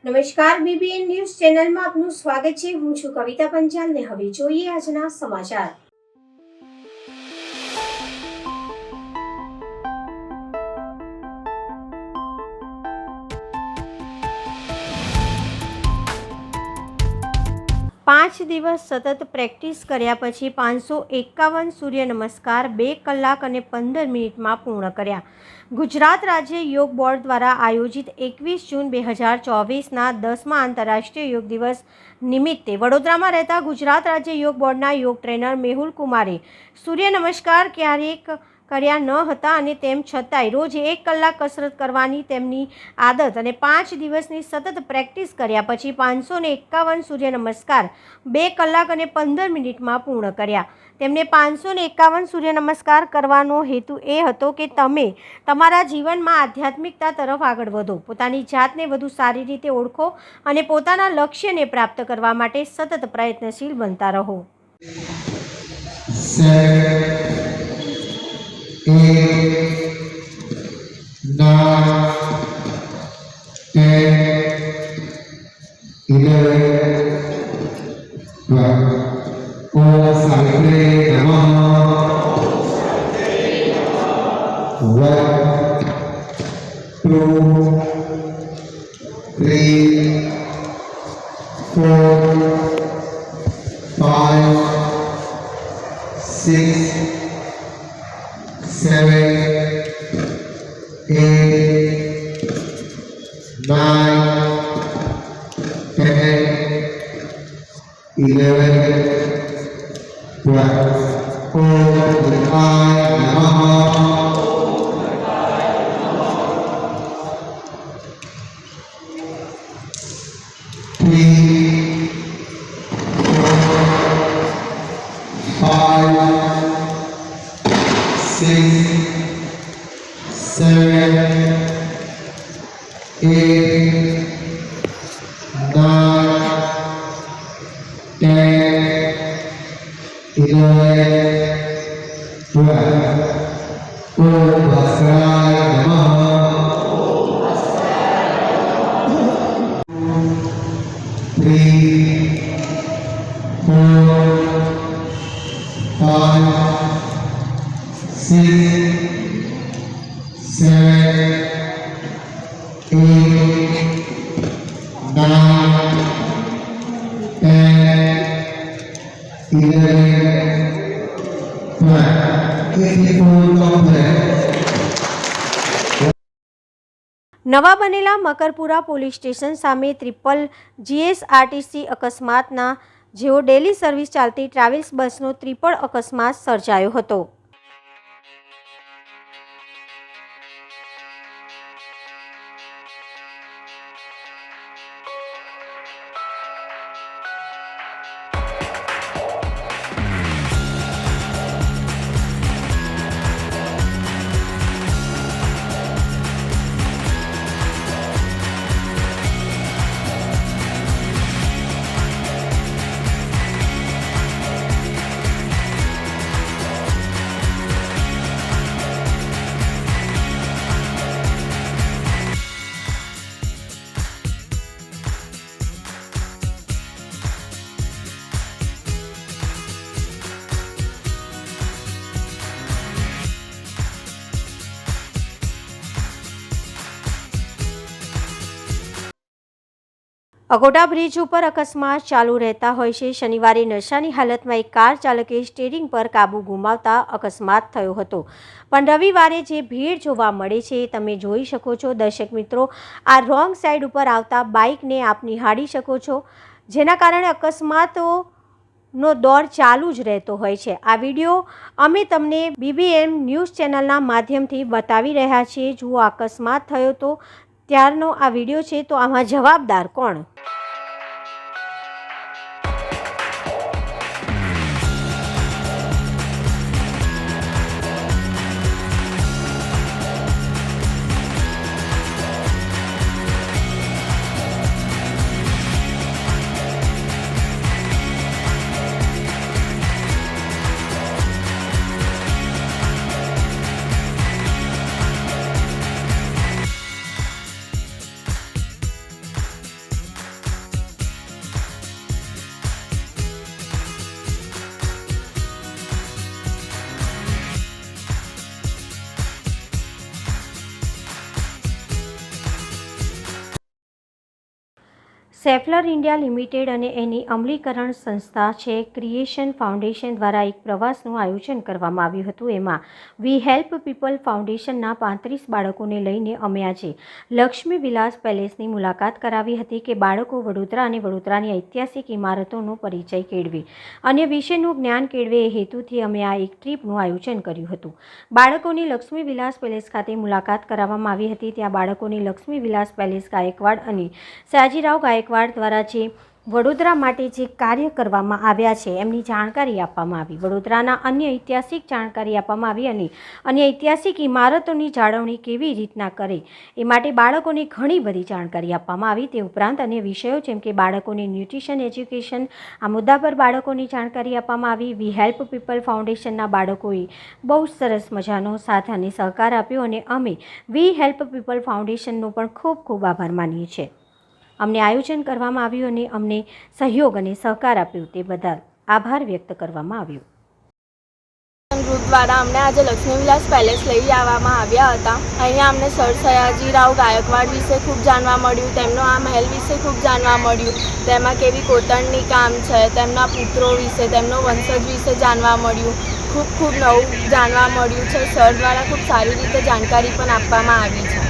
નમસ્કાર, BBN news ચેનલમાં આપનું સ્વાગત છે। હું છું કવિતા પંચાલ ને હવે જોઈએ આજના સમાચાર। પાંચ દિવસ સતત પ્રેક્ટિસ કર્યા પછી 551 સૂર્ય નમસ્કાર 2 કલાક અને 15 મિનિટમાં પૂર્ણ કર્યા। ગુજરાત રાજ્ય યોગ બોર્ડ દ્વારા આયોજિત 21 જૂન 2024ના 10મા આંતરરાષ્ટ્રીય યોગ દિવસ નિમિત્તે વડોદરામાં રહેતા ગુજરાત રાજ્ય યોગ બોર્ડના યોગ ટ્રેનર મેહુલ કુમારે સૂર્ય નમસ્કાર ક્યારેક કર્યા ન હતા અને તેમ છતાંય રોજ 1 કલાક કસરત કરવાની તેમની આદત અને 5 દિવસની સતત પ્રેક્ટિસ કર્યા પછી 551 સૂર્ય નમસ્કાર 2 કલાક અને 15 મિનિટમાં પૂર્ણ કર્યા। તેમને 551 સૂર્ય નમસ્કાર કરવાનો હેતુ એ હતો કે તમે તમારા જીવનમાં આધ્યાત્મિકતા તરફ આગળ વધો, પોતાની જાતને વધુ સારી રીતે ઓળખો અને પોતાના લક્ષ્યને પ્રાપ્ત કરવા માટે સતત પ્રયત્નશીલ બનતા રહો। 8, 9, 10, 11, 12. Om Savitri Namah. 1, 2, 3, 4, 5, 6, 7, 8, 9, 10, 11, 12. Om Guruvaya Namaha. 3, 4, 5, 6, 7, 8, 9, 10, 11, 12. Om Bhaskaraaya Namaha. 3, 4, 5, 6, 7, 8, 9, 10, 11, 12. 84 complete. નવા બનેલા મકરપુરા પોલીસ સ્ટેશન સામે ટ્રિપલ જીએસઆરટીસી અકસ્માતના જેઓ ડેલી સર્વિસ ચાલતી ટ્રાવેલ્સ બસનો ત્રિપળ અકસ્માત સર્જાયો હતો। અગોટા બ્રિજ ઉપર અકસ્માત ચાલુ રહેતા હોય છે। શનિવારે નશાની હાલતમાં એક કાર ચાલકે સ્ટીયરિંગ પર કાબુ ગુમાવતા અકસ્માત થયો હતો, પણ રવિવારે જે ભીડ જોવા મળે છે એ તમે જોઈ શકો છો। દર્શક મિત્રો, આ રોંગ સાઈડ ઉપર આવતા બાઇકને આપ નિહાળી શકો છો, જેના કારણે અકસ્માતોનો દોર ચાલુ જ રહેતો હોય છે। આ વિડીયો અમે તમને બીબીએન ન્યૂઝ ચેનલના માધ્યમથી બતાવી રહ્યા છીએ। જુઓ, અકસ્માત થયો તો ત્યારનો આ વિડીયો છે, તો આમાં જવાબદાર કોણ? સેફલર ઇન્ડિયા લિમિટેડ અને એની અમલીકરણ સંસ્થા છે ક્રિએશન ફાઉન્ડેશન દ્વારા એક પ્રવાસનું આયોજન કરવામાં આવ્યું હતું. એમાં વી હેલ્પ પીપલ ફાઉન્ડેશનના 35 બાળકોને લઈને અમે આજે લક્ષ્મી વિલાસ પેલેસની મુલાકાત કરાવી હતી કે બાળકો વડોદરા અને વડોદરાની ઐતિહાસિક ઇમારતોનો પરિચય કેળવે અને વિશેનું જ્ઞાન કેળવે એ હેતુથી અમે આ એક ટ્રીપનું આયોજન કર્યું હતું. બાળકોની લક્ષ્મી વિલાસ પેલેસ ખાતે મુલાકાત કરાવવામાં આવી હતી. ત્યાં બાળકોની લક્ષ્મી વિલાસ પેલેસ ગાયકવાડ અને સયાજીરાવ ગાયકવાડ દ્વારા જે વડોદરા માટે જે કાર્ય કરવામાં આવ્યા છે એમની જાણકારી આપવામાં આવી. વડોદરાના અન્ય ઐતિહાસિક જાણકારી આપવામાં આવી અને અન્ય ઐતિહાસિક ઇમારતોની જાળવણી કેવી રીતના કરે એ માટે બાળકોને ઘણી બધી જાણકારી આપવામાં આવી. તે ઉપરાંત અન્ય વિષયો જેમ કે બાળકોની ન્યુટ્રિશન એજ્યુકેશન આ મુદ્દા પર બાળકોની જાણકારી આપવામાં આવી. વી હેલ્પ પીપલ ફાઉન્ડેશનના બાળકોએ બહુ સરસ મજાનો સાથ અને સહકાર આપ્યો અને અમે વી હેલ્પ પીપલ ફાઉન્ડેશનનો પણ ખૂબ ખૂબ આભાર માનીએ છીએ. અમને આયોજન કરવામાં આવ્યું અને અમને સહયોગ અને સહકાર આપ્યો તે બદલ આભાર વ્યક્ત કરવામાં આવ્યો. ગ્રુપ દ્વારા અમને આજે લક્ષ્મી વિલાસ પેલેસ લઈ આવવામાં આવ્યા હતા. અહીંયા અમને સર સયાજીરાવ ગાયકવાડ વિશે ખૂબ જાણવા મળ્યું, તેમનો આ મહેલ વિશે ખૂબ જાણવા મળ્યું, તેમાં કેવી કોતરણી કામ છે, તેમના પુત્રો વિશે, તેમનો વંશજ વિશે જાણવા મળ્યું. ખૂબ ખૂબ નવું જાણવા મળ્યું છે. સર દ્વારા ખૂબ સારી રીતે જાણકારી પણ આપવામાં આવી છે.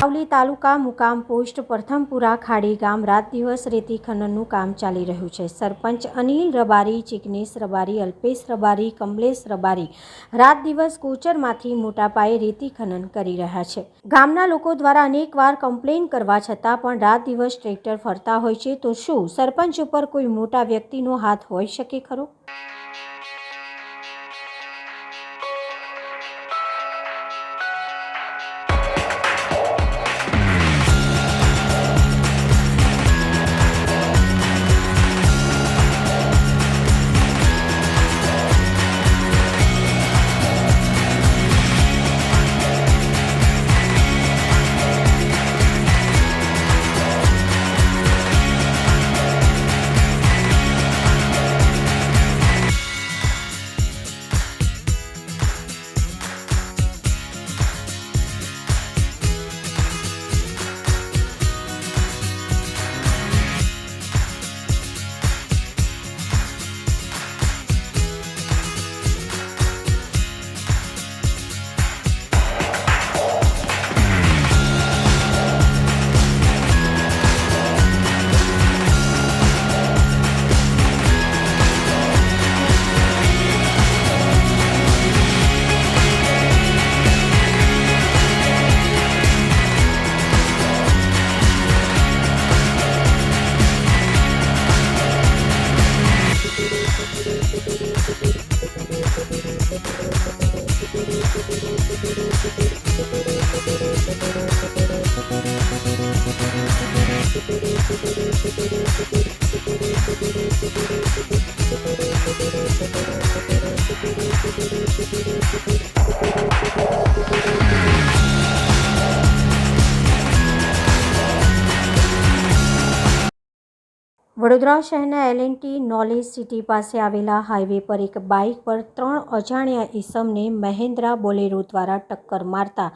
સાવલી તાલુકા મુકામ પોસ્ટ પ્રથમપુરા ખાડી ગામ રાત દિવસ રેતી ખનનનું કામ ચાલી રહ્યું છે. સરપંચ અનિલ રબારી, ચિકનેશ રબારી, અલ્પેશ રબારી, કમલેશ રબારી રાત દિવસ કોચરમાંથી મોટા પાયે રેતી ખનન કરી રહ્યા છે. ગામના લોકો દ્વારા અનેકવાર કમ્પ્લેન કરવા છતાં પણ રાત દિવસ ટ્રેક્ટર ફરતા હોય છે. તો શું સરપંચ ઉપર કોઈ મોટા વ્યક્તિનો હાથ હોઈ શકે ખરો? વડોદરા શહેરના L&T નોલેજ સિટી પાસે આવેલા હાઈવે પર એક બાઇક પર 3 અજાણ્યા ઈસમને મહેન્દ્રા બોલેરો દ્વારા ટક્કર મારતા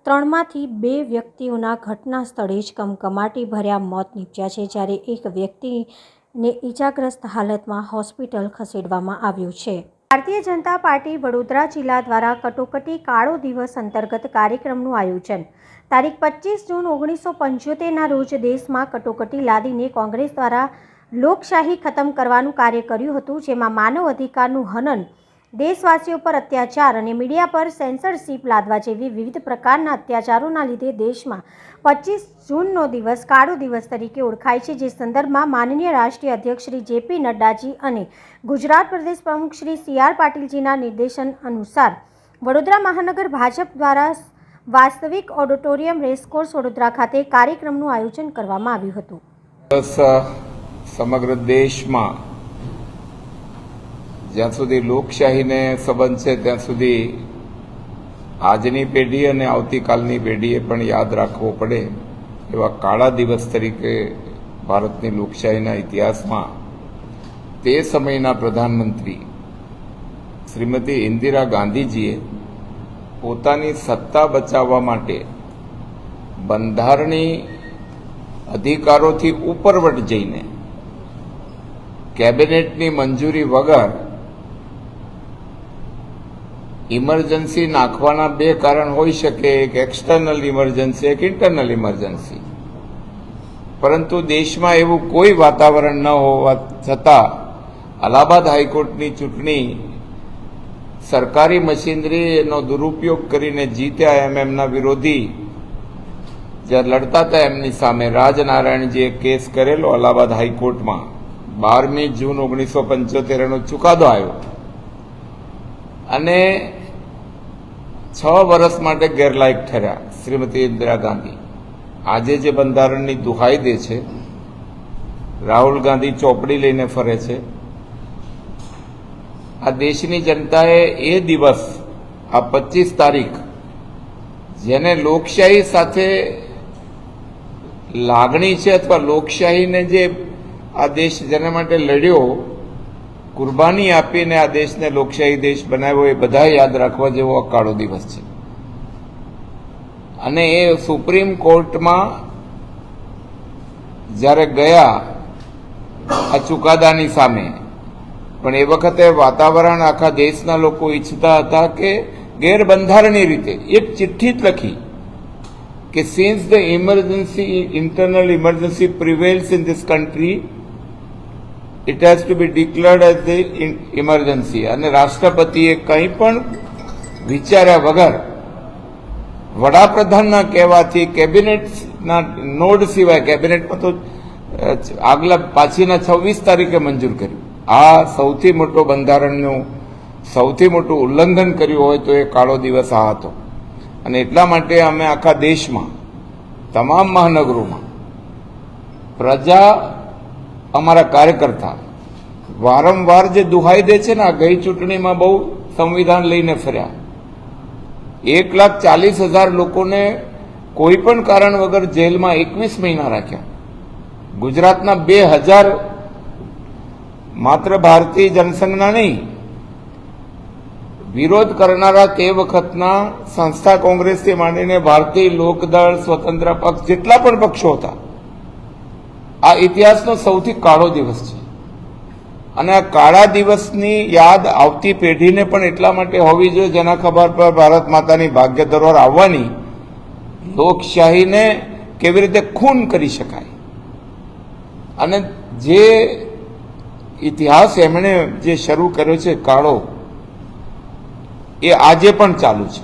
3માંથી 2 વ્યક્તિઓના ઘટના સ્થળે જ કમકમાટી ભર્યા મોત નીપજ્યા છે, જ્યારે એક વ્યક્તિને ઈજાગ્રસ્ત હાલતમાં હોસ્પિટલ ખસેડવામાં આવ્યો છે. ભારતીય જનતા પાર્ટી વડોદરા જિલ્લા દ્વારા કટોકટી કાળો દિવસ અંતર્ગત કાર્યક્રમનું આયોજન તારીખ 25 જૂન 1975ના રોજ દેશમાં કટોકટી લાદીને કોંગ્રેસ દ્વારા લોકશાહી ખતમ કરવાનું કાર્ય કર્યું હતું, જેમાં માનવ અધિકારનું હનન, દેશવાસીઓ પર અત્યાચાર અને મીડિયા પર સેન્સરશિપ લાદવા જેવી વિવિધ પ્રકારના અત્યાચારોના લીધે દેશમાં 25 જૂનનો દિવસ કાળો દિવસ તરીકે ઓળખાય છે, જે સંદર્ભમાં માનનીય રાષ્ટ્રીય અધ્યક્ષ શ્રી જે.પી. નડ્ડાજી અને ગુજરાત પ્રદેશ પ્રમુખ શ્રી સી.આર. પાટીલજીના નિર્દેશન અનુસાર વડોદરા મહાનગર ભાજપ દ્વારા વાસ્તવિક ઓડિટોરિયમ રેસકોર્સ વડોદરા ખાતે કાર્યક્રમનું આયોજન કરવામાં આવ્યું હતું. સમગ્ર દેશમાં જ્યાં સુધી લોકશાહીને સંબંધ છે ત્યાં સુધી આજની પેઢી અને આવતીકાલની પેઢીએ પણ યાદ રાખવો પડે એવા કાળા દિવસ તરીકે ભારતની લોકશાહીના ઇતિહાસમાં તે સમયના પ્રધાનમંત્રી શ્રીમતી ઇન્દિરા ગાંધીજીએ પોતાની સત્તા બચાવવા માટે બંધારણીય અધિકારોથી ઉપરવટ જઈને કેબિનેટની મંજૂરી વગર ઇમરજન્સી નાખવાના બે કારણ હોઈ શકે, એક એક્સટર્નલ ઇમરજન્સી, એક ઇન્ટરનલ ઇમરજન્સી. પરંતુ દેશમાં એવું કોઈ વાતાવરણ ન હોવા છતાં અલ્હાબાદ હાઈકોર્ટની ચૂંટણી સરકારી મશીનરીનો દુરુપયોગ કરીને જીત્યા એમ એમના વિરોધી જ્યારે લડતા હતા એમની સામે રાજનારાયણજીએ કેસ કરેલો અલ્હાબાદ હાઈકોર્ટમાં 12મી જૂન 1975નો ચુકાદો આવ્યો અને 6 વર્ષ માટે ગેરલાયક ઠર્યા શ્રીમતી ઇન્દિરા ગાંધી. આજે જે બંધારણની દુહાઈ દે છે, રાહુલ ગાંધી ચોપડી લઈને ફરે છે, આ દેશની જનતાએ એ દિવસ આ 25 તારીખ જેને લોકશાહી સાથે લાગણી છે અથવા લોકશાહીને જે આ દેશ જેના માટે લડ્યો, કુરબાની આપીને આ દેશને લોકશાહી દેશ બનાવ્યો, એ બધા યાદ રાખવા જેવો આ કાળો દિવસ છે. અને એ સુપ્રીમ કોર્ટમાં જ્યારે ગયા આ ચુકાદાની સામે, પણ એ વખતે વાતાવરણ આખા દેશના લોકો ઈચ્છતા હતા કે ગેરબંધારણીય રીતે એક ચિઠ્ઠી જ લખી કે since the emergency internal emergency prevails in this country it has to be declared as the emergency. અને રાષ્ટ્રપતિએ કંઈ પણ વિચાર્યા વગર વડાપ્રધાનના કહેવાથી કેબિનેટના નોડ સિવાય, કેબિનેટમાં તો આગલા પાછીના 26 તારીખે મંજૂર કર્યું. આ સૌથી મોટો બંધારણનું સૌથી મોટું ઉલ્લંઘન કર્યું હોય તો એ કાળો દિવસ આ હતો. અને એટલા માટે અમે આખા દેશમાં તમામ મહાનગરોમાં પ્રજા, અમારા કાર્યકર્તા વારંવાર જે દુહાઈ દે છે ને, આ ગઈ ચૂંટણીમાં બહુ સંવિધાન લઈને ફર્યા. 1,40,000 લોકોને કોઈ પણ કારણ વગર જેલમાં 21 મહિના રાખ્યા. ગુજરાતના 2,000 માત્ર ભારતીય જનસંઘના નહીં, વિરોધ કરનારા તે વખતના સંસ્થા કોંગ્રેસથી માંડીને ભારતીય લોકદળ, સ્વતંત્ર પક્ષ, જેટલા પણ પક્ષો હતા, આ ઇતિહાસનો સૌથી કાળો દિવસ છે. અને આ કાળા દિવસની યાદ આવતી પેઢીને પણ એટલા માટે હોવી જોઈએ જેના ખબર પર ભારત માતાની ભાગ્ય ધરોહર આવવાની, લોકશાહીને કેવી રીતે ખૂન કરી શકાય. અને જે ઇતિહાસ એમણે જે શરૂ કર્યો છે કાળો, એ આજે પણ ચાલુ છે.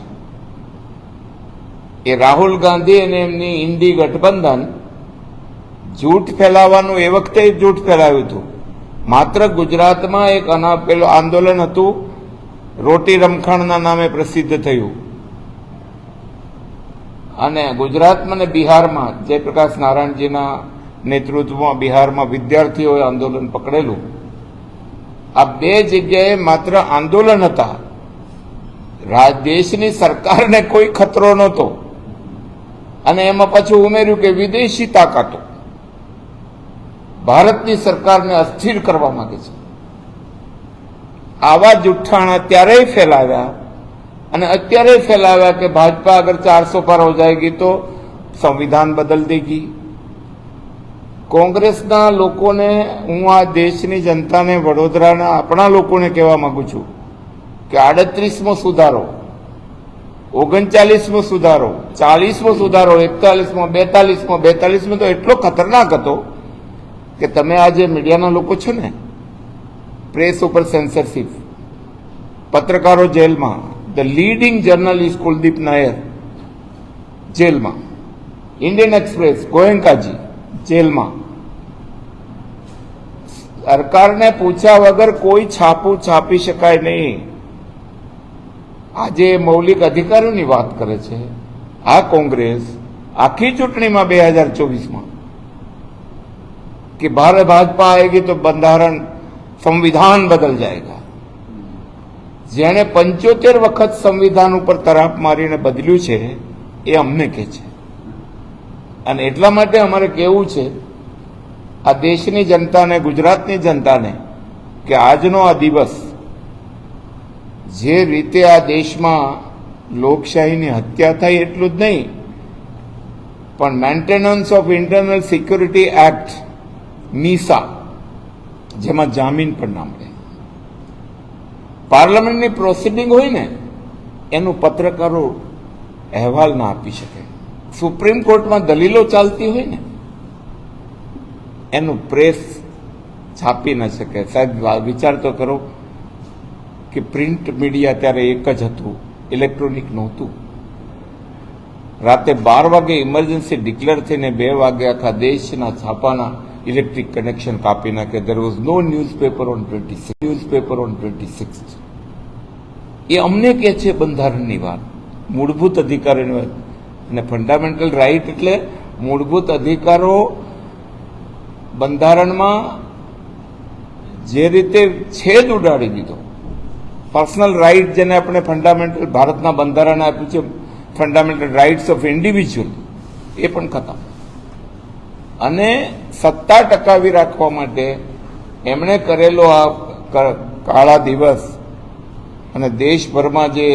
એ રાહુલ ગાંધી અને એમની ઇન્ડી ગઠબંધન જૂઠ ફેલાવવાનું એ વખતે જૂઠ ફેલાવ્યું હતું. માત્ર ગુજરાતમાં એક પેલું આંદોલન હતું, રોટી રમખાણના નામે પ્રસિદ્ધ થયું, અને ગુજરાતમાં ને બિહારમાં જયપ્રકાશ નારાયણજીના નેતૃત્વમાં બિહારમાં વિદ્યાર્થીઓએ આંદોલન પકડેલું. આ બે જગ્યાએ માત્ર આંદોલન હતા, દેશની સરકારને કોઈ ખતરો નહોતો. અને એમાં પાછું ઉમેર્યું કે વિદેશી તાકાતો ભારતની સરકારને અસ્થિર કરવા માંગે છે. આવા જુઠ્ઠાણા ત્યારેય ફેલાવ્યા અને અત્યારે ફેલાવ્યા કે ભાજપા અગર 400 પાર હો જાયગી તો સંવિધાન બદલ દેગી. કોંગ્રેસના લોકોને, હું આ દેશની જનતાને, વડોદરાના આપણા લોકોને કહેવા માંગુ છું કે 38મો સુધારો, 39મો સુધારો, 40મો સુધારો, 41મો, 42મો તો એટલો ખતરનાક હતો કે તમે આ જે મીડિયાના લોકો છો ને, પ્રેસ ઉપર સેન્સરશિપ, પત્રકારો જેલમાં, the leading journalist Kuldeep Nair જેલમાં, ઇન્ડિયન એક્સપ્રેસ ગોયંકાજી જેલમાં, સરકારને પૂછ્યા વગર કોઈ છાપું છાપી શકાય નહીં. આજે મૌલિક અધિકારોની વાત કરે છે આ કોંગ્રેસ આખી ચૂંટણીમાં 2024માં કે ભારત ભાજપા આएगी તો બંધારણ સંવિધાન બદલ જાયગા. જેણે 75 વખત સંવિધાન ઉપર તરાપ મારીને બદલ્યું છે એ અમને કહે છે. અને એટલા માટે અમારે કહેવું છે આ દેશની જનતાને, ગુજરાતની જનતાને કે આજનો આ દિવસ જે રીતે આ દેશમાં લોકશાહીની હત્યા થઈ એટલું જ નહીં, પણ maintenance of internal security act MISA, જેમાં જામીન પણ ના મળે, પાર્લામેન્ટની પ્રોસિડિંગ હોય ને એનું પત્રકારો અહેવાલ ના આપી શકે, સુપ્રીમ કોર્ટમાં દલીલો ચાલતી હોય ને એનું પ્રેસ છાપી ન શકે. સાહેબ વિચાર તો કરો કે પ્રિન્ટ મીડિયા ત્યારે એક જ હતું, ઇલેક્ટ્રોનિક નહોતું. રાતે 12 વાગે ઇમરજન્સી ડિક્લેર થઈને 2 વાગે આખા દેશના છાપાના ઇલેક્ટ્રિક કનેક્શન કાપી નાખે. There was no newspaper on 26. એ અમને કહે છે બંધારણની વાત, મૂળભૂત અધિકારોની વાત. અને ફંડામેન્ટલ રાઇટ એટલે મૂળભૂત અધિકારો બંધારણમાં જે રીતે છેદ ઉડાડી દીધો. પર્સનલ રાઇટ જેને આપણે ફંડામેન્ટલ ભારતના બંધારણે આપ્યું છે, ફંડામેન્ટલ રાઇટ્સ ઓફ ઇન્ડિવિજ્યુઅલ, એ પણ ખતમ. અને સત્તા ટકાવી રાખવા માટે એમણે કરેલો આ કાળા દિવસ અને દેશભરમાં જે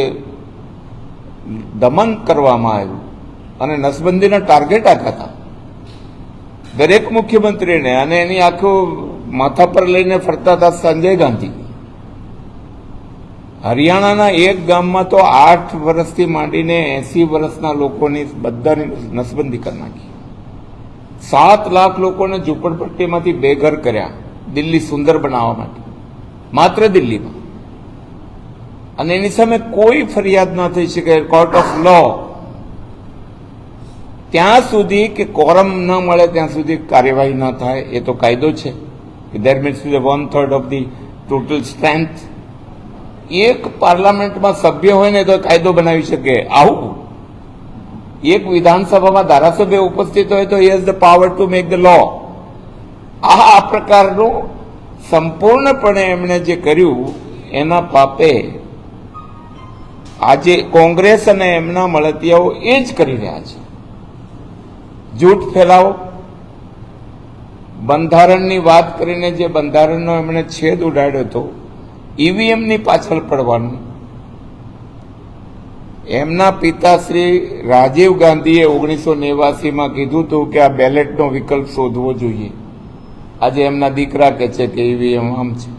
દમન કરવામાં આવ્યું અને નસબંધીના ટાર્ગેટ આપ્યા હતા દરેક મુખ્યમંત્રીને, અને એની આખું માથા પર લઈને ફરતા હતા સંજય ગાંધી. હરિયાણાના એક ગામમાં તો 8 વર્ષથી માંડીને 80 વર્ષના લોકોની બધાની નસબંધી કરી નાખી. 7 લાખ લોકોને ઝૂંપડપટ્ટીમાંથી બેઘર કર્યા દિલ્હી સુંદર બનાવવા માટે, માત્ર દિલ્હીમાં. અને એની સામે કોઈ ફરિયાદ ના થઈ શકે. કોર્ટ ઓફ લો ત્યાં સુધી કે કોરમ ન મળે ત્યાં સુધી કાર્યવાહી ન થાય, એ તો કાયદો છે. There means 1/3 of the total strength. એક પાર્લામેન્ટમાં સભ્ય હોય ને તો કાયદો બનાવી શકે. આવું એક વિધાનસભામાં ધારાસભ્ય ઉપસ્થિત હોય તો he has the power to make the law. આ પ્રકારનું સંપૂર્ણપણે એમણે જે કર્યું એના પાપે આજે કોંગ્રેસ અને એમના મળતિયાઓ એ જ કરી રહ્યા છે. જૂઠ ફેલાવો, બંધારણની વાત કરીને જે બંધારણનો એમણે છેદ ઉડાડ્યો હતો, ઈવીએમની પાછળ પડવાનું. એમના પિતા શ્રી રાજીવ ગાંધીએ 1989માં કીધું હતું કે આ બેલેટનો વિકલ્પ શોધવો જોઈએ. આજે એમના દીકરા કહે છે કે ઈવીએમ આમ છે.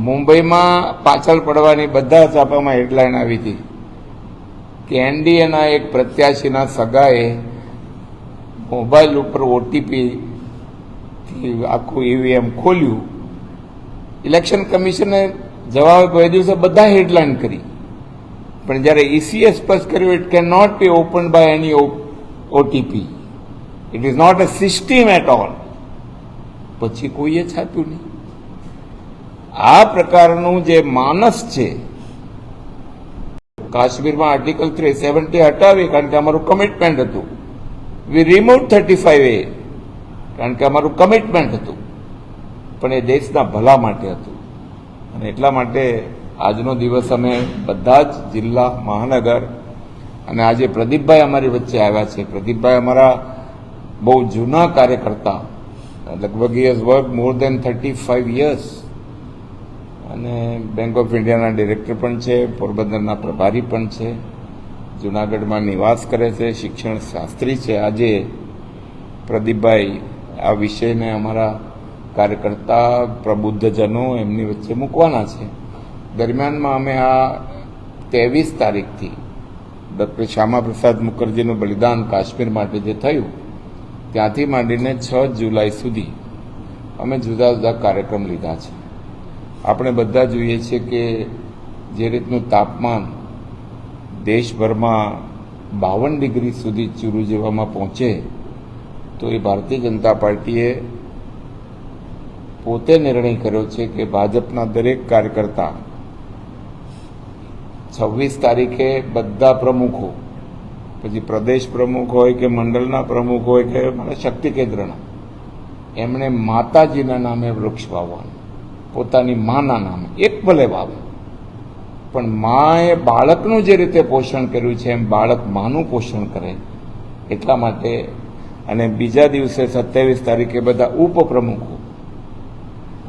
મુંબઈમાં પાછળ પડવાની બધા છાપામાં હેડલાઇન આવી હતી કે એનડીએના એક પ્રત્યાશીના સગાએ મોબાઈલ ઉપર ઓટીપીથી આખું ઈવીએમ ખોલ્યું. ઇલેક્શન કમિશને જવાબ બે દિવસે બધા હેડલાઇન કરી, પણ જ્યારે ઈસીએ સ્પષ્ટ કર્યું it can not be open by any OTP, it is not a system at all, પછી કોઈએ છાપ્યું નહીં. આ પ્રકારનું જે માનસ છે, કાશ્મીરમાં આર્ટિકલ 370 હટાવી કારણ કે અમારું કમિટમેન્ટ હતું. વી રિમૂવ 35A કારણ કે અમારું કમિટમેન્ટ હતું, પણ એ દેશના ભલા માટે હતું. અને એટલા માટે આજનો દિવસ અમે બધા જ જિલ્લા, મહાનગર, અને આજે પ્રદીપભાઈ અમારી વચ્ચે આવ્યા છે. પ્રદીપભાઈ અમારા બહુ જૂના કાર્યકર્તા, લગભગ he has work more than 35 years, અને બેંક ઓફ ઇન્ડિયાના ડિરેક્ટર પણ છે, પોરબંદરના પ્રભારી પણ છે, જૂનાગઢમાં નિવાસ કરે છે, શિક્ષણ શાસ્ત્રી છે. આજે પ્રદીપભાઈ આ વિષયને અમારા કાર્યકર્તા પ્રબુદ્ધજનો એમની વચ્ચે મૂકવાના છે. દરમિયાનમાં અમે આ 23 તારીખથી ડૉક્ટર શ્યામાપ્રસાદ મુખર્જીનું બલિદાન કાશ્મીર માટે જે થયું ત્યાંથી માંડીને 6 જુલાઈ સુધી અમે જુદા જુદા કાર્યક્રમ લીધા છે. આપણે બધા જોઈએ છીએ કે જે રીતનું તાપમાન દેશભરમાં 52 ડિગ્રી સુધી ચૂરું જેવામાં પહોંચે તો એ ભારતીય જનતા પાર્ટીએ પોતે નિર્ણય કર્યો છે કે ભાજપના દરેક કાર્યકર્તા 26 તારીખે બધા પ્રમુખો, પછી પ્રદેશ પ્રમુખ હોય કે મંડળના પ્રમુખ હોય કે શક્તિ કેન્દ્રના, એમણે માતાજીના નામે વૃક્ષ વાવવાનું, પોતાની માના નામે. એક ભલે વાવે, પણ માએ બાળકનું જે રીતે પોષણ કર્યું છે એમ બાળક માનું પોષણ કરે એટલા માટે. અને બીજા દિવસે 27 તારીખે બધા ઉપપ્રમુખો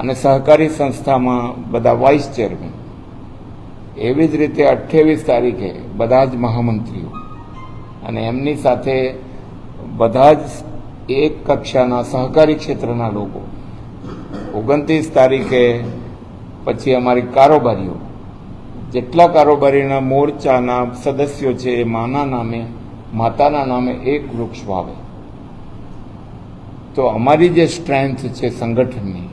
અને સહકારી સંસ્થામાં બધા વાઇસ ચેરમેન, એવી જ રીતે 28 તારીખે બધા જ મહામંત્રીઓ અને એમની સાથે બધા જ એક કક્ષાના સહકારી ક્ષેત્રના લોકો, 29 તારીખે પછી અમારી કારોબારીઓ, જેટલા કારોબારીના મોરચાના સદસ્યો છે એ માના નામે, માતાના નામે એક વૃક્ષ વાવે. તો અમારી જે સ્ટ્રેન્થ છે સંગઠનની,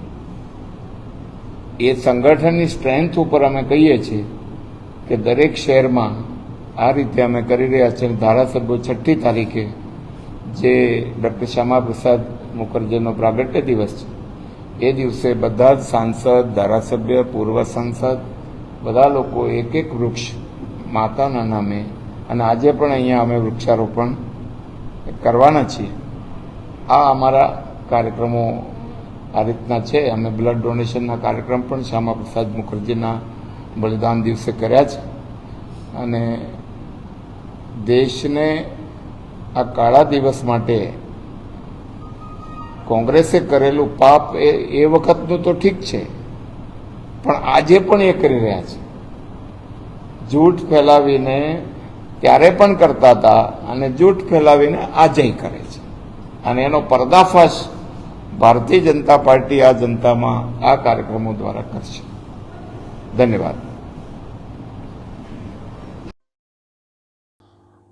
એ સંગઠનની સ્ટ્રેન્થ ઉપર અમે કહીએ છીએ કે દરેક શહેરમાં આ રીતે અમે કરી રહ્યા છીએ. ધારાસભ્યો 6મી તારીખે જે ડૉક્ટર શ્યામાપ્રસાદ મુખર્જીનો પ્રાગટ્ય દિવસ છે એ દિવસે બધા જ સાંસદ, ધારાસભ્ય, પૂર્વ સાંસદ બધા લોકો એક એક વૃક્ષ માતાના નામે, અને આજે પણ અહીંયા અમે વૃક્ષારોપણ કરવાના છીએ. આ અમારા કાર્યક્રમો આ રીતના છે. અમે બ્લડ ડોનેશનના કાર્યક્રમ પણ શ્યામાપ્રસાદ મુખર્જીના બલિદાન દિવસે કર્યા છે. અને દેશને આ કાળા દિવસ માટે કોંગ્રેસે કરેલું પાપ એ વખતનું તો ઠીક છે, પણ આજે પણ એ કરી રહ્યા છે. જૂઠ ફેલાવીને ત્યારે પણ કરતા હતા અને જૂઠ ફેલાવીને આજે કરે છે. અને એનો પર્દાફાશ ભારતીય જનતા પાર્ટી આ જનતામાં આ કાર્યક્રમો દ્વારા કરશે. ધન્યવાદ.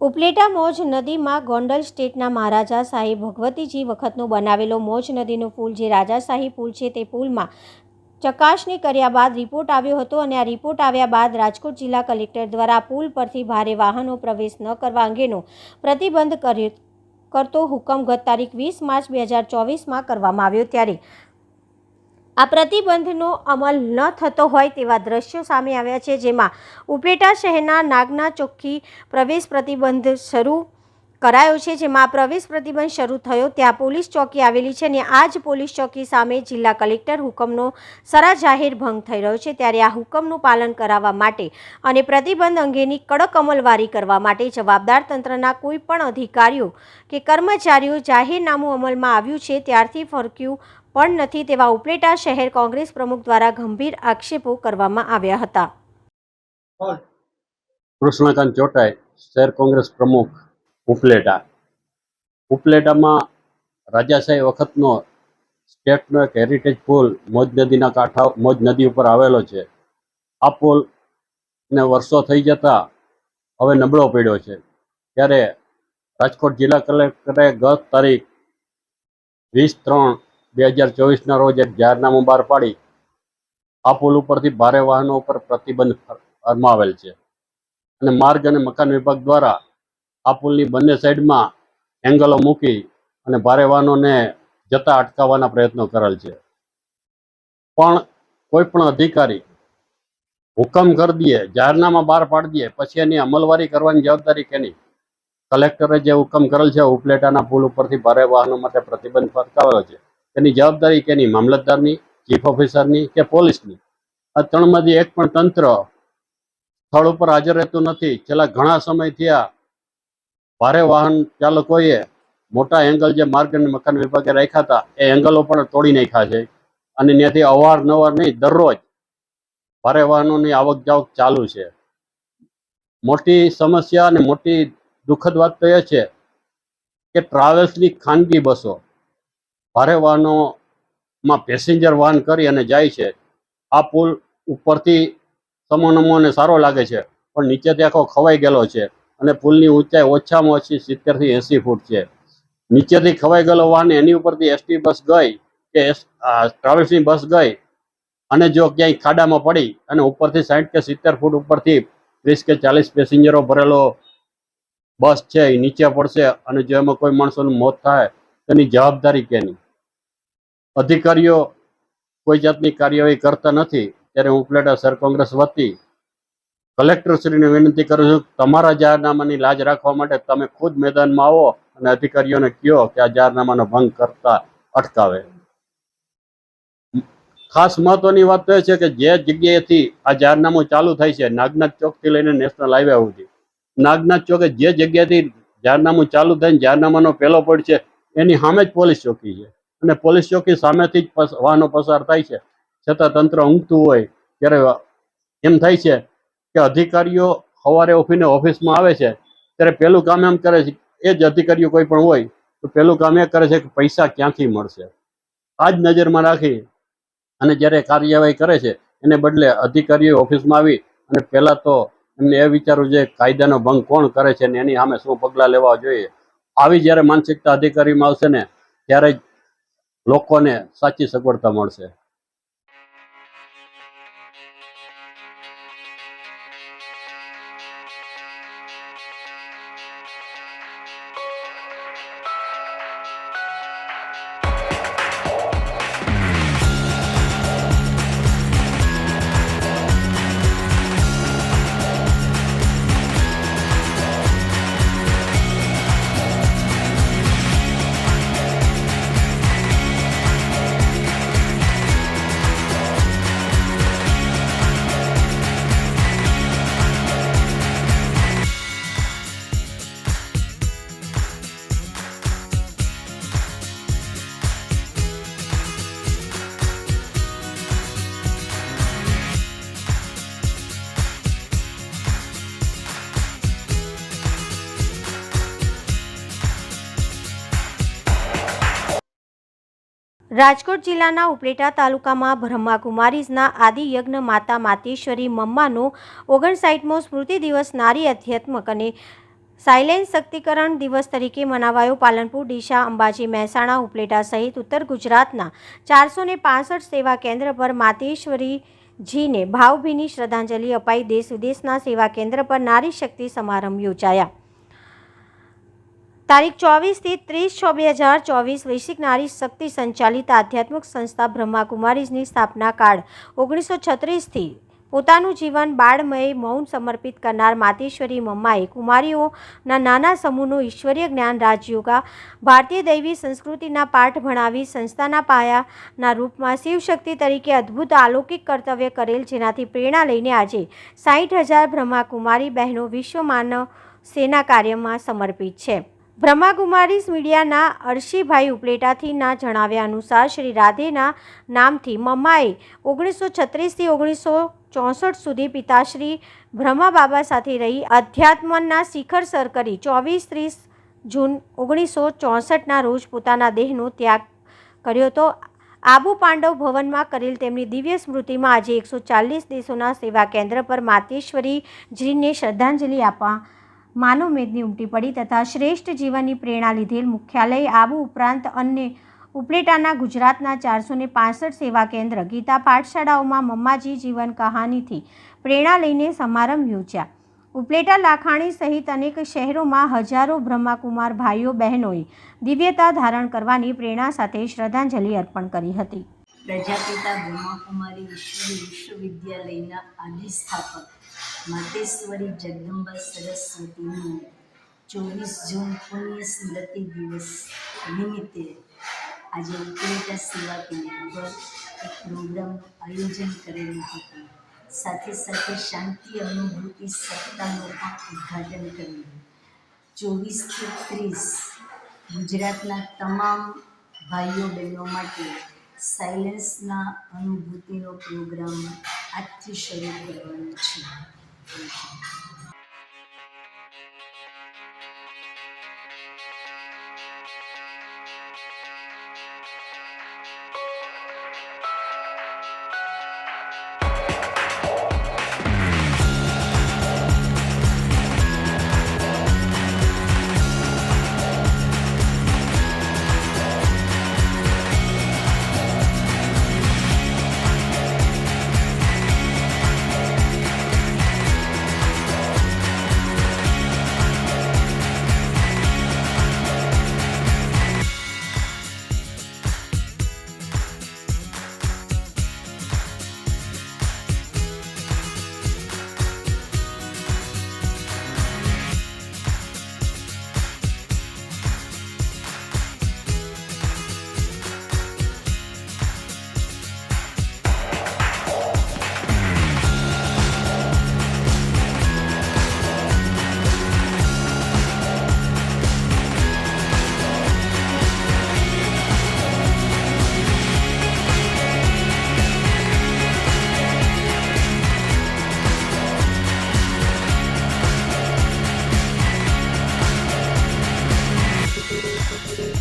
ઉપલેટા મોજ નદીમાં ગોંડલ સ્ટેટના મહારાજા સાહેબ ભગવતીજી વખતનો બનાવેલો મોજ નદીનો પુલ, જે રાજાશાહી પુલ છે, તે પુલમાં ચકાસણી કર્યા બાદ રિપોર્ટ આવ્યો હતો. અને આ રિપોર્ટ આવ્યા બાદ રાજકોટ જિલ્લા કલેક્ટર દ્વારા પુલ પરથી ભારે વાહનો પ્રવેશ ન કરવા અંગેનો પ્રતિબંધ કરતો હુકમ ગત તારીખ 20 માર્ચ 2024માં કરવામાં આવ્યો. ત્યારે આ પ્રતિબંધનો અમલ ન થતો હોય તેવા દ્રશ્યો સામે આવ્યા છે, જેમાં ઉપલેટા શહેરના નાગના ચોકથી પ્રવેશ પ્રતિબંધ શરૂ કરાયો છે. જેમાં પ્રવેશ પ્રતિબંધ શરૂ થયો ત્યાં પોલીસ ચોકી આવેલી છે અને આ જ પોલીસ ચોકી સામે જિલ્લા કલેક્ટર હુકમનો સરા જાહેર ભંગ થઈ રહ્યો છે. ત્યારે આ હુકમનું પાલન કરાવવા માટે અને પ્રતિબંધ અંગેની કડક અમલવારી કરવા માટે જવાબદાર તંત્રના કોઈ પણ અધિકારીઓ કે કર્મચારીઓ જાહેરનામું અમલમાં આવ્યું છે ત્યારથી ફરક્યું પણ નથી તેવા ઉપલેટા શહેર કોંગ્રેસ પ્રમુખ દ્વારા ગંભીર આક્ષેપો કરવામાં આવ્યા હતા. કૃષ્ણકાંત ચોટાઈ, શહેર કોંગ્રેસ પ્રમુખ, ઉપલેટામાં રાજાશાહી વખતનો સ્ટેટનો એક હેરિટેજ પુલ મોજ નદીના કાંઠા, મોજ નદી ઉપર આવેલો છે. આ પુલ ને વર્ષો થઈ જતા હવે નબળો પડ્યો છે. ત્યારે રાજકોટ જિલ્લા કલેક્ટરે ગત તારીખ 20/3/2024ના રોજ એક જાહેરનામું બહાર પાડી આ પુલ ઉપરથી ભારે વાહનો ઉપર પ્રતિબંધ ફરમાવેલ છે. અને માર્ગ અને મકાન વિભાગ દ્વારા આ પુલની બંને સાઈડમાં એંગલો મૂકી અને ભારે વાહનોને જતા અટકાવવાના પ્રયત્નો કરેલ છે. પણ કોઈ પણ અધિકારી હુકમ કરી દે, જાહેરનામા બહાર પાડી દે, પછી એની અમલવારી કરવાની જવાબદારી કેની? કલેક્ટરે જે હુકમ કરેલ છે ઉપલેટાના પુલ ઉપરથી ભારે વાહનો માટે પ્રતિબંધ ફરકાવેલો છે, તેની જવાબદારી કેની? મામલતદારની, ચીફ ઓફિસરની કે પોલીસની? આ ત્રણમાંથી એક પણ તંત્ર સ્થળ ઉપર હાજર રહેતું નથી. છેલ્લા ઘણા સમય થયા ભારે વાહન ચાલકોએ મોટા એંગલ જે માર્ગ અને મકાન વિભાગે રાખ્યા હતા એ એંગલો પણ તોડી નાખ્યા છે. અને ત્યાંથી અવારનવાર નહીં, દરરોજ ભારે વાહનોની આવક જાવક ચાલુ છે. મોટી સમસ્યા અને મોટી દુઃખદ વાત તો એ છે કે ટ્રાવેલ્સની ખાનગી બસો ભારે વાહનોમાં પેસેન્જર વાહન કરી અને જાય છે. આ પુલ ઉપરથી સમોનમો અને સારો લાગે છે, પણ નીચેથી આખો ખવાઈ ગયેલો છે અને પુલની ઊંચાઈ ઓછામાં ઓછી 70 થી 80 ફૂટ છે. નીચેથી ખવાઈ ગયેલો વાહન એની ઉપરથી એસટી બસ ગઈ કે ટ્રાવેલ્સની બસ ગઈ અને જો ક્યાંય ખાડામાં પડી અને ઉપરથી 60 કે 70 ફૂટ ઉપરથી 30 કે 40 પેસેન્જરો ભરેલો બસ છે એ નીચે પડશે અને જો એમાં કોઈ માણસોનું મોત થાય તેની જવાબદારી કેની? અધિકારીઓ કોઈ જાતની કાર્યવાહી કરતા નથી, ત્યારે હું ઉપલેટા શહેર કોંગ્રેસ વતી કલેક્ટરશ્રીને વિનંતી કરું છું, તમારા જાહેરનામાની લાજ રાખવા માટે તમે ખુદ મેદાનમાં આવો અને અધિકારીઓને કહો કે આ જાહેરનામાનો ભંગ કરતા અટકાવે. ખાસ મહત્વની વાત તો એ છે કે જે જગ્યાએથી આ જાહેરનામું ચાલુ થાય છે, નાગનાથ ચોકથી લઈને નેશનલ હાઈવે સુધી, નાગનાથ ચોકે જે જગ્યાએથી જાહેરનામું ચાલુ થઈને જાહેરનામાનો પહેલો પોઈન્ટ છે એની સામે જ પોલીસ ચોકી છે અને પોલીસ ચોકી સામેથી જ વાહનો પસાર થાય છે, છતાં તંત્ર ઊંઘતું હોય ત્યારે એમ થાય છે કે અધિકારીઓ સવારે ઉઠીને ઓફિસમાં આવે છે ત્યારે પહેલું કામ એમ કરે છે, એ જ અધિકારીઓ કોઈ પણ હોય તો પહેલું કામ એ કરે છે કે પૈસા ક્યાંથી મળશે, આ જ નજરમાં રાખી અને જ્યારે કાર્યવાહી કરે છે એને બદલે અધિકારીઓ ઓફિસમાં આવી અને પહેલાં તો એમને એ વિચારવું જોઈએ કાયદાનો ભંગ કોણ કરે છે ને એની સામે શું પગલાં લેવા જોઈએ. આવી જ્યારે માનસિકતા અધિકારીમાં આવશે ને ત્યારે જ લોકોને સાચી સગવડતા મળશે. રાજકોટ જિલ્લાના ઉપલેટા તાલુકામાં બ્રહ્માકુમારીઝના આદિયજ્ઞ માતા માતેશ્વરી મમ્માનો 59મો સ્મૃતિ દિવસ નારી અધ્યાત્મક અને સાયલેન્સ શક્તિકરણ દિવસ તરીકે મનાવાયો. પાલનપુર, ડીસા, અંબાજી, મહેસાણા, ઉપલેટા સહિત ઉત્તર ગુજરાતના 465 સેવા કેન્દ્ર પર માતેશ્વરીજીને ભાવભીની શ્રદ્ધાંજલિ અપાઈ. દેશ વિદેશના સેવા કેન્દ્ર પર નારી શક્તિ સમારંભ યોજાયા. તારીખ 24 થી 30/6/2024 વૈશ્વિક નારી શક્તિ સંચાલિત આધ્યાત્મિક સંસ્થા બ્રહ્માકુમારીઝની સ્થાપના કાળ 1936 થી પોતાનું જીવન બાળમય મૌન સમર્પિત કરનાર માતેશ્વરી મમ્માએ કુમારીઓના નાના સમૂહનો ઈશ્વરીય જ્ઞાન, રાજયોગા, ભારતીય દૈવી સંસ્કૃતિના પાઠ ભણાવી સંસ્થાના પાયાના રૂપમાં શિવશક્તિ તરીકે અદ્ભુત અલૌકિક કર્તવ્ય કરેલ, જેનાથી પ્રેરણા લઈને આજે 60,000 બ્રહ્માકુમારી બહેનો વિશ્વ માનવ સેના કાર્યમાં સમર્પિત છે. બ્રહ્માકુમારીઝ મીડિયાના અર્શીભાઈ ઉપલેટાથીના જણાવ્યા અનુસાર શ્રી રાધેના નામથી મમ્માએ 1936 થી 1964 સુધી પિતાશ્રી બ્રહ્મા બાબા સાથે રહી અધ્યાત્મના શિખર સર કરી 24-30 જૂન 1964ના રોજ પોતાના દેહનો ત્યાગ કર્યો હતો. આબુ પાંડવ ભવનમાં કરેલ તેમની દિવ્ય સ્મૃતિમાં આજે 140 દેશોના સેવા કેન્દ્ર પર માતેશ્વરીજીને શ્રદ્ધાંજલિ આપવા માનવ મેદની ઉમટી પડી તથા શ્રેષ્ઠ જીવનની પ્રેરણા લીધેલ. મુખ્યાલય આબુ ઉપરાંત અન્ય ઉપલેટાના ગુજરાતના 465 સેવા કેન્દ્ર, ગીતા પાઠશાળાઓમાં મમ્માજી જીવન કહાનીથી પ્રેરણા લઈને સમારંભ યોજ્યા. ઉપલેટા, લાખાણી સહિત અનેક શહેરોમાં હજારો બ્રહ્માકુમાર ભાઈઓ બહેનોએ દિવ્યતા ધારણ કરવાની પ્રેરણા સાથે શ્રદ્ધાંજલિ અર્પણ કરી હતી. પ્રજાપિતા બ્રહ્માકુમારી વિશ્વવિદ્યાલયના આદિ સ્થાપક માતેશ્વરી જગદંબા સરસ્વતીનું 24 જૂન પુણ્ય સ્મૃતિ દિવસ નિમિત્તે આજે ઉપલેટા સેવા કેન્દ્ર પર એક પ્રોગ્રામનું આયોજન કરેલું હતું. સાથે સાથે શાંતિ અનુભૂતિ સપ્તાહનું પણ ઉદ્ઘાટન કર્યું. 24 થી 30 ગુજરાતના તમામ ભાઈઓ બહેનો માટે સાયલેન્સના અનુભૂતિનો પ્રોગ્રામ આજથી શરૂ કરવાનો છે.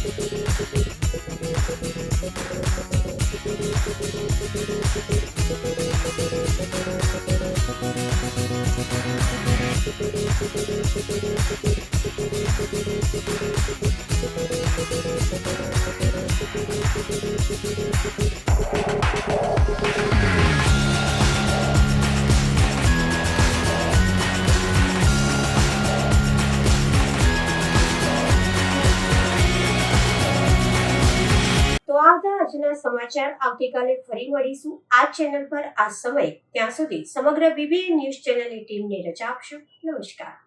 તો આ હતા આજના સમાચાર. આવતીકાલે ફરી મળીશું આ ચેનલ પર આ સમય. ત્યાં સુધી સમગ્ર BBN ન્યૂઝ ચેનલની ટીમને રજા આપશો. નમસ્કાર.